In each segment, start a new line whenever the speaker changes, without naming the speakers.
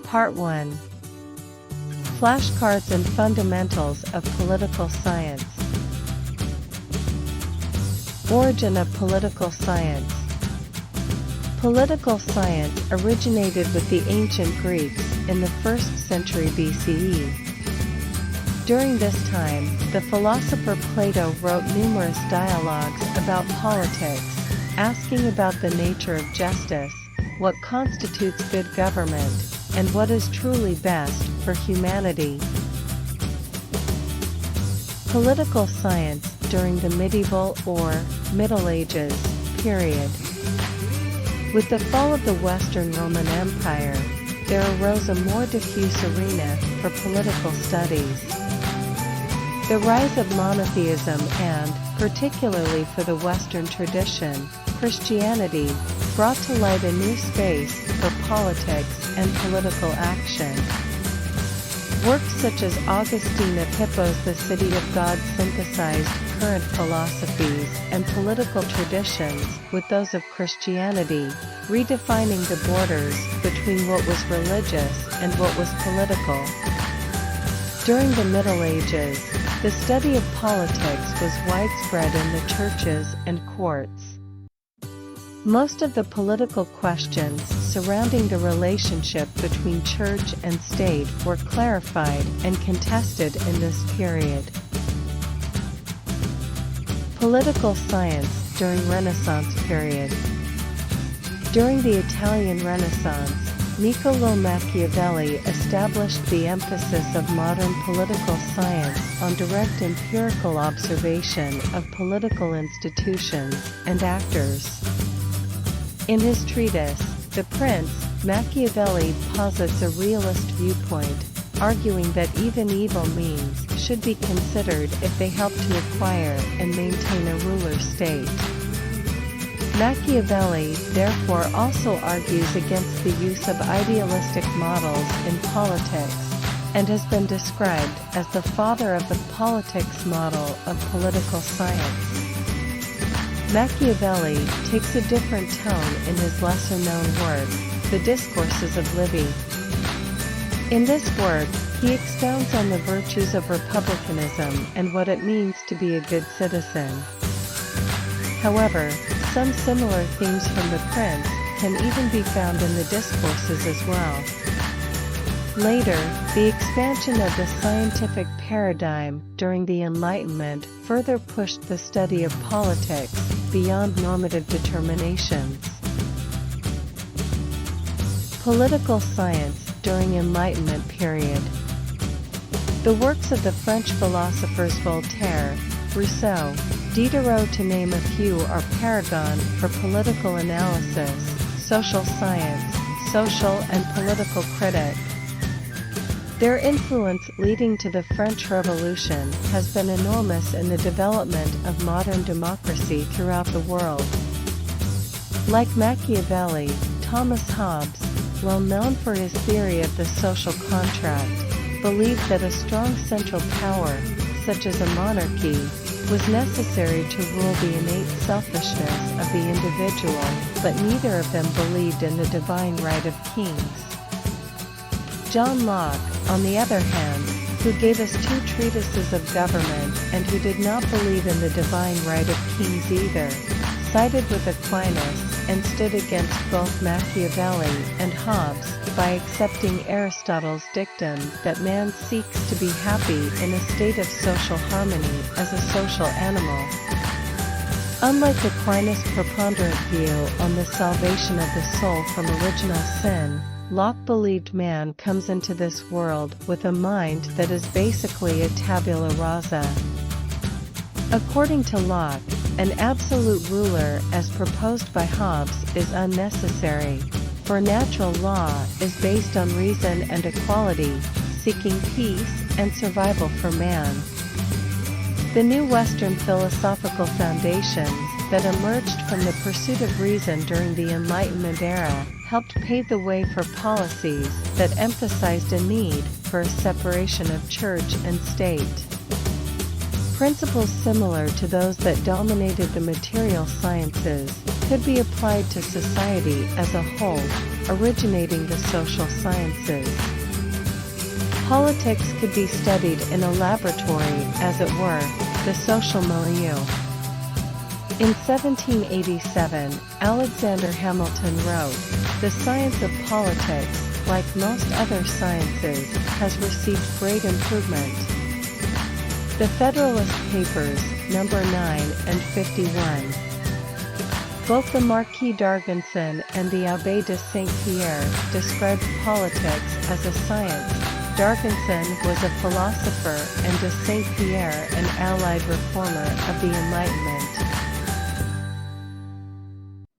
Part 1. Flashcards and Fundamentals of Political Science. Origin of political science. Political science originated with the ancient Greeks in the 1st century BCE. During this time, the philosopher Plato wrote numerous dialogues about politics, asking about the nature of justice, what constitutes good government, and what is truly best for humanity. Political science during the medieval or Middle Ages period. With the fall of the Western Roman Empire, there arose a more diffuse arena for political studies. The rise of monotheism and, particularly for the Western tradition, Christianity, brought to light a new space for politics and political action. Works such as Augustine of Hippo's The City of God synthesized current philosophies and political traditions with those of Christianity, redefining the borders between what was religious and what was political. During the Middle Ages, the study of politics was widespread in the churches and courts. Most of the political questions surrounding the relationship between church and state were clarified and contested in this period. Political science during Renaissance period. During the Italian Renaissance, Niccolò Machiavelli established the emphasis of modern political science on direct empirical observation of political institutions and actors. In his treatise, The Prince, Machiavelli posits a realist viewpoint, arguing that even evil means should be considered if they help to acquire and maintain a ruler state. Machiavelli therefore also argues against the use of idealistic models in politics, and has been described as the father of the politics model of political science. Machiavelli takes a different tone in his lesser-known work, The Discourses of Livy. In this work, he expounds on the virtues of republicanism and what it means to be a good citizen. However, some similar themes from The Prince can even be found in the Discourses as well. Later, the expansion of the scientific paradigm during the Enlightenment further pushed the study of politics beyond normative determinations. Political science during Enlightenment period. The works of the French philosophers Voltaire, Rousseau, Diderot to name a few are paragon for political analysis, social science, social and political critic. Their influence leading to the French Revolution has been enormous in the development of modern democracy throughout the world. Like Machiavelli, Thomas Hobbes, well known for his theory of the social contract, believed that a strong central power, such as a monarchy, was necessary to rule the innate selfishness of the individual, but neither of them believed in the divine right of kings. John Locke, on the other hand, who gave us 2 treatises of government and who did not believe in the divine right of kings either, sided with Aquinas and stood against both Machiavelli and Hobbes by accepting Aristotle's dictum that man seeks to be happy in a state of social harmony as a social animal. Unlike Aquinas' preponderant view on the salvation of the soul from original sin, Locke believed man comes into this world with a mind that is basically a tabula rasa. According to Locke, an absolute ruler as proposed by Hobbes is unnecessary, for natural law is based on reason and equality, seeking peace and survival for man. The new Western philosophical foundations that emerged from the pursuit of reason during the Enlightenment era helped pave the way for policies that emphasized a need for a separation of church and state. Principles similar to those that dominated the material sciences could be applied to society as a whole, originating the social sciences. Politics could be studied in a laboratory, as it were, the social milieu. In 1787, Alexander Hamilton wrote, "The science of politics, like most other sciences, has received great improvement." The Federalist Papers, number 9 and 51. Both the Marquis d'Argenson and the Abbé de Saint-Pierre described politics as a science. D'Argenson was a philosopher and de Saint-Pierre an allied reformer of the Enlightenment.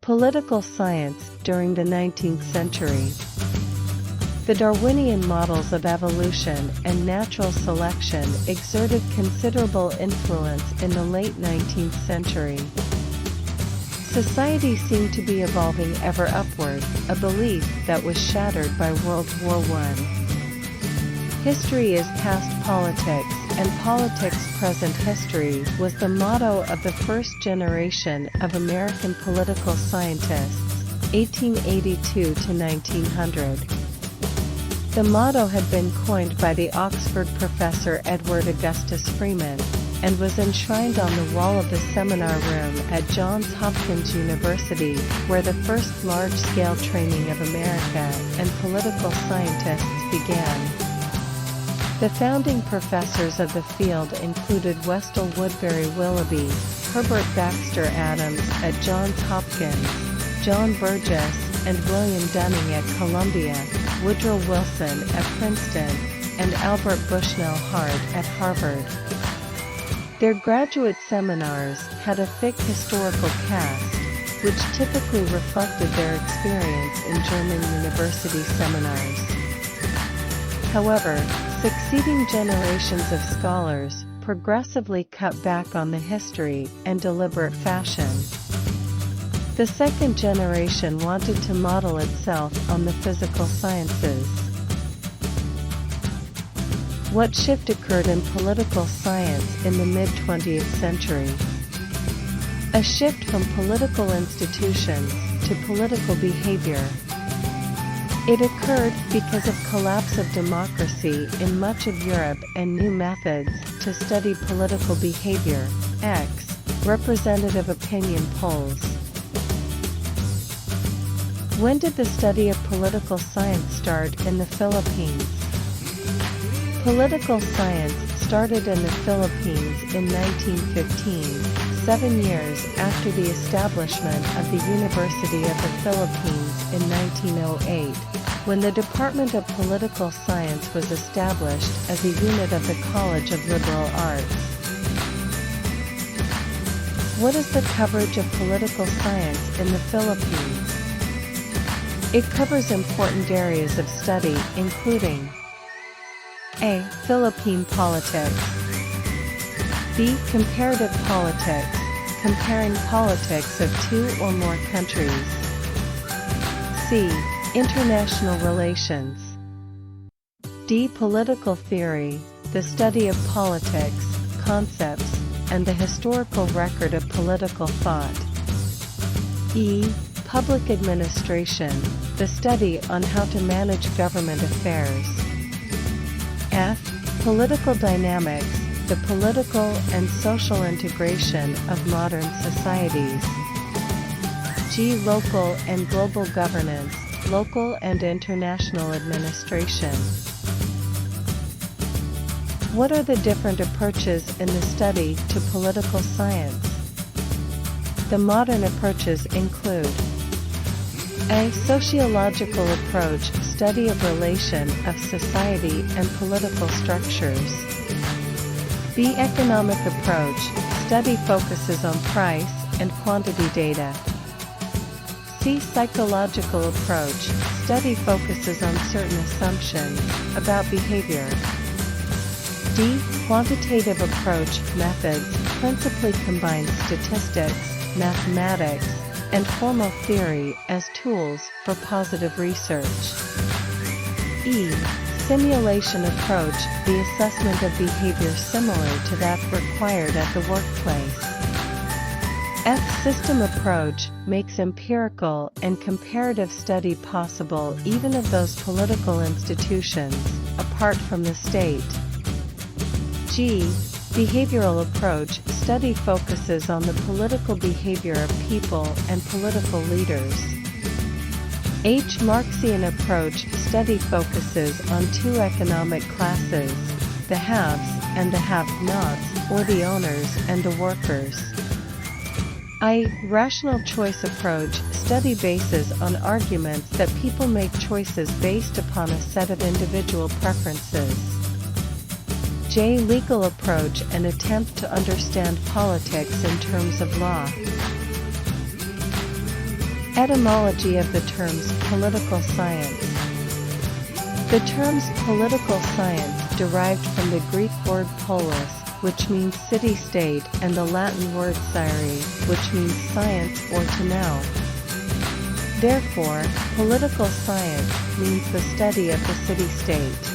Political science during the 19th century. The Darwinian models of evolution and natural selection exerted considerable influence in the late 19th century. Society seemed to be evolving ever upward, a belief that was shattered by World War I. History is past politics, and politics present history was the motto of the first generation of American political scientists, 1882 to 1900. The motto had been coined by the Oxford professor Edward Augustus Freeman, and was enshrined on the wall of the seminar room at Johns Hopkins University, where the first large-scale training of America and political scientists began. The founding professors of the field included Westell Woodbury Willoughby, Herbert Baxter Adams at Johns Hopkins, John Burgess and William Dunning at Columbia, Woodrow Wilson at Princeton, and Albert Bushnell Hard at Harvard. Their graduate seminars had a thick historical cast, which typically reflected their experience in German university seminars. However, succeeding generations of scholars progressively cut back on the history and deliberate fashion. The second generation wanted to model itself on the physical sciences. What shift occurred in political science in the mid-20th century? A shift from political institutions to political behavior. It occurred because of collapse of democracy in much of Europe and new methods to study political behavior, representative opinion polls. When did the study of political science start in the Philippines? Political science started in the Philippines in 1915, 7 years after the establishment of the University of the Philippines in 1908, when the Department of Political Science was established as a unit of the College of Liberal Arts. What is the coverage of political science in the Philippines? It covers important areas of study including A. Philippine politics. B. Comparative politics, comparing politics of two or more countries. C. International relations. D. Political theory, the study of politics, concepts, and the historical record of political thought. E. Public administration, the study on how to manage government affairs. F. Political dynamics, the political and social integration of modern societies. G. Local and global governance, local and international administration. What are the different approaches in the study to political science? The modern approaches include A. Sociological approach, study of relation of society and political structures. B. Economic approach, study focuses on price and quantity data. C. Psychological approach, study focuses on certain assumptions about behavior. D. Quantitative approach, methods, principally combines statistics, mathematics, and formal theory as tools for positive research. E. Simulation approach, the assessment of behavior similar to that required at the workplace. F. System approach makes empirical and comparative study possible even of those political institutions, apart from the state. G. Behavioral approach study focuses on the political behavior of people and political leaders. H. Marxian approach study focuses on two economic classes, the haves and the have-nots, or the owners and the workers. I. Rational choice approach study bases on arguments that people make choices based upon a set of individual preferences. J. Legal approach an attempt to understand politics in terms of law. Etymology of the terms political science. The terms political science derived from the Greek word polis, which means city-state, and the Latin word scire, which means science or to know. Therefore, political science means the study of the city-state.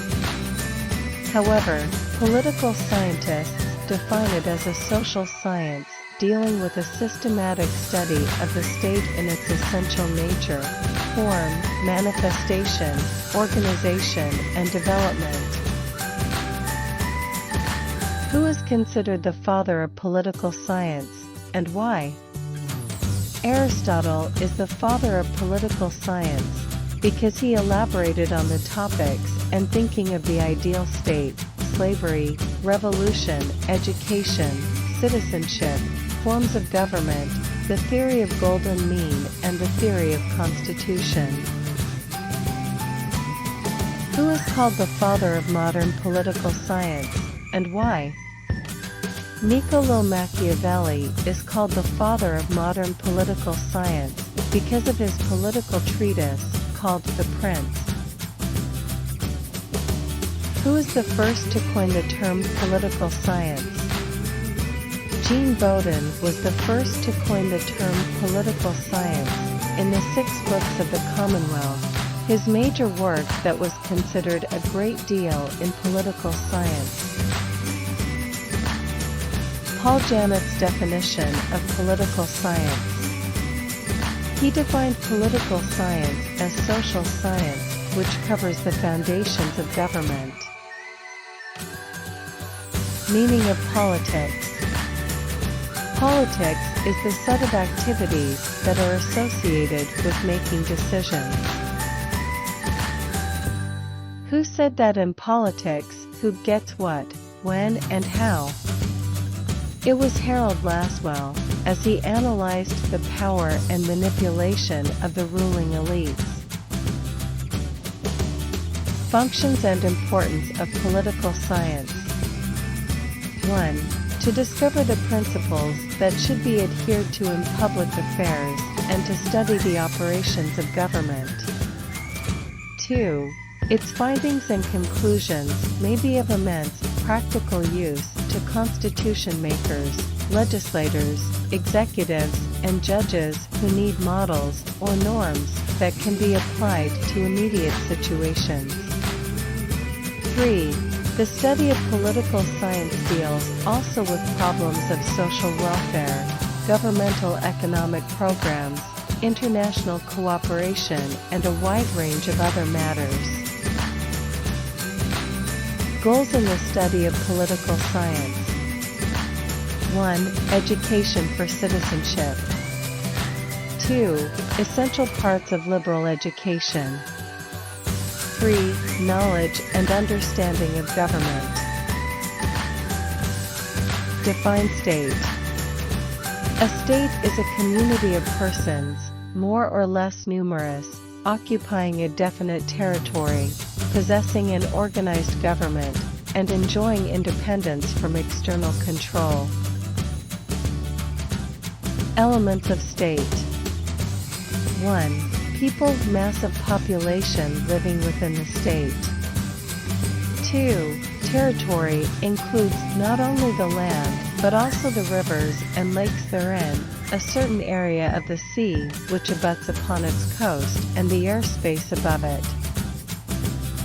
However, political scientists define it as a social science, dealing with a systematic study of the state in its essential nature, form, manifestation, organization, and development. Who is considered the father of political science, and why? Aristotle is the father of political science, because he elaborated on the topics and thinking of the ideal state, slavery, revolution, education, citizenship, forms of government, the theory of golden mean, and the theory of constitution. Who is called the father of modern political science, and why? Niccolo Machiavelli is called the father of modern political science because of his political treatise called The Prince. Who is the first to coin the term political science? Jean Bodin was the first to coin the term political science in the 6 books of the Commonwealth, his major work that was considered a great deal in political science. Paul Janet's definition of political science. He defined political science as social science, which covers the foundations of government. Meaning of politics. Politics is the set of activities that are associated with making decisions. Who said that in politics, who gets what, when, and how? It was Harold Lasswell, as he analyzed the power and manipulation of the ruling elites. Functions and importance of political science. 1. To discover the principles that should be adhered to in public affairs, and to study the operations of government. 2. Its findings and conclusions may be of immense practical use to constitution makers, legislators, executives, and judges who need models or norms that can be applied to immediate situations. 3. The study of political science deals also with problems of social welfare, governmental economic programs, international cooperation, and a wide range of other matters. Goals in the study of political science. 1. Education for citizenship. 2. Essential parts of liberal education. 3. Knowledge and understanding of government. Define state. A state is a community of persons, more or less numerous, occupying a definite territory, possessing an organized government, and enjoying independence from external control. Elements of state. 1. People, massive population living within the state. 2. Territory includes not only the land, but also the rivers and lakes therein, a certain area of the sea which abuts upon its coast, and the airspace above it.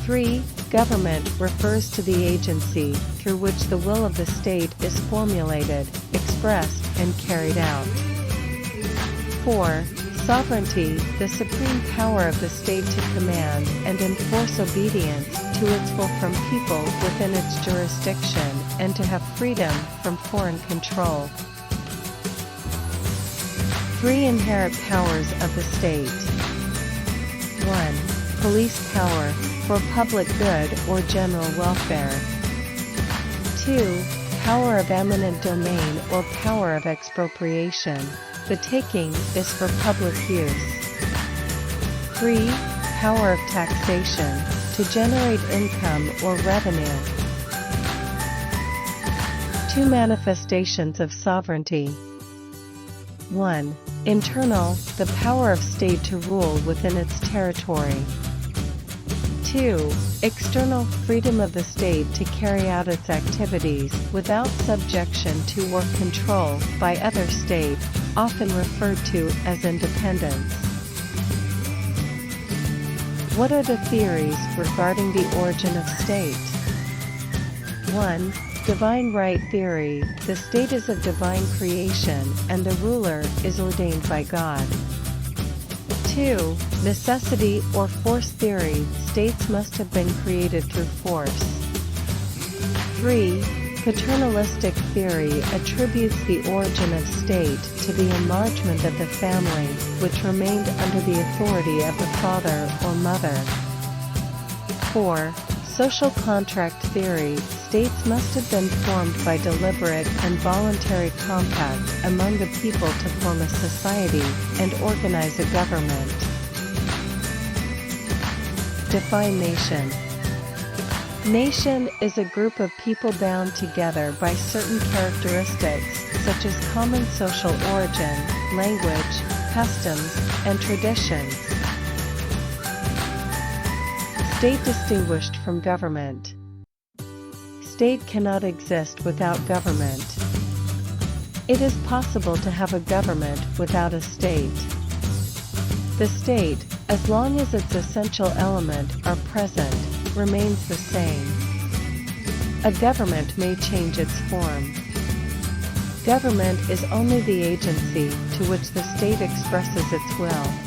3. Government refers to the agency through which the will of the state is formulated, expressed, and carried out. 4. Sovereignty, the supreme power of the state to command and enforce obedience to its will from people within its jurisdiction and to have freedom from foreign control. 3 inherent powers of the state. 1. Police power, for public good or general welfare. 2. Power of eminent domain or power of expropriation. The taking is for public use. 3. Power of taxation, to generate income or revenue. 2 manifestations of sovereignty. 1. Internal, the power of state to rule within its territory. 2. External, freedom of the state to carry out its activities without subjection to or control by other state, often referred to as independence. What are the theories regarding the origin of state? 1. Divine right theory, the state is of divine creation and the ruler is ordained by God. 2. Necessity or force theory, states must have been created through force. 3. Paternalistic theory attributes the origin of state to the enlargement of the family, which remained under the authority of the father or mother. 4. Social contract theory, states must have been formed by deliberate and voluntary compact among the people to form a society and organize a government. Define nation. Nation is a group of people bound together by certain characteristics, such as common social origin, language, customs, and traditions. State distinguished from government. State cannot exist without government. It is possible to have a government without a state. The state, as long as its essential elements are present, remains the same. A government may change its form. Government is only the agency to which the state expresses its will.